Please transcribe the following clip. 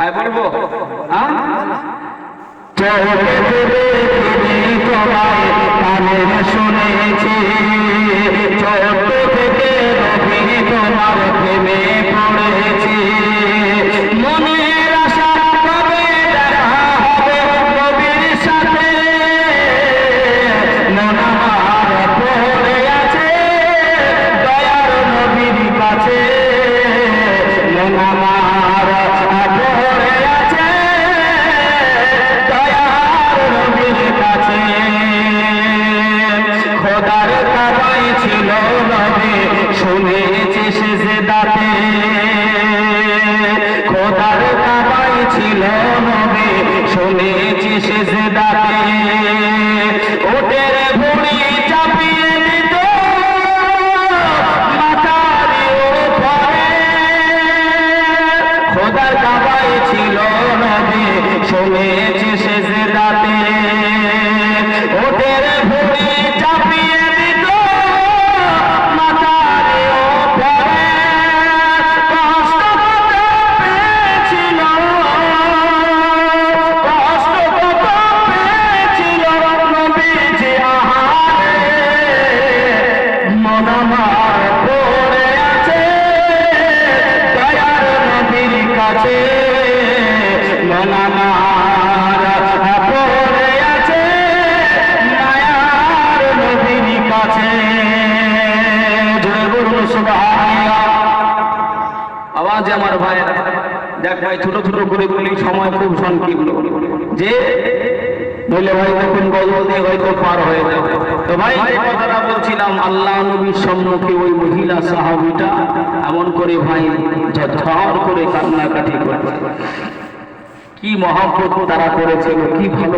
হ্যাঁ বলবো, শুনেছি ছোট থেকে নবী তোমার প্রেমে পড়েছি, মনের আশা কবে দেখা হবে নবীর সাথে, মন আমার পড়ে আছে দয়ার নবীর কাছে, মন আমার পড়ে আছে দয়ার নবীর কাছে। খোদার কাবাই ছিল নবী শুনেছি সিজদাতে, খোদার কাবাই ছিল নবী শুনেছি সিজদাতে, ওটের ভুঁড়ি চাপিয়ে দিত মাথার উপরে, খোদার কাবাই ছিল নবী শুনেছি সিজদাতে, ওটের ভুঁড়ি চাপিয়ে দিত মাথার উপরে, কষ্ট কত পেয়েছিল, কষ্ট কত পেয়েছিল নবীজি আহারে, মন আমার পড়ে আছে দয়ার নবীর কাছে, মন আমার পড়ে আছে মায়ার নবীর কাছে। জোরে বলুন সুবহানাল্লাহ। আওয়াজ আমার ভাইয়েরা, দেখ ভাই ছোট ছোট করে বলি, সময় খুব সংকীর্ণ, যে বলে ভাই দেখুন গজল দিয়ে হয়তো পার হয়ে যাবে। তো ভাই যে কথাটা বলছিলাম, আল্লাহ নবীর সম্মুখে ওই মহিলা সাহাবীটা এমন করে ভাই ঝরঝর করে কান্নাকাটি করে, কি মহব্বত তারা করেছিল, কি ভালো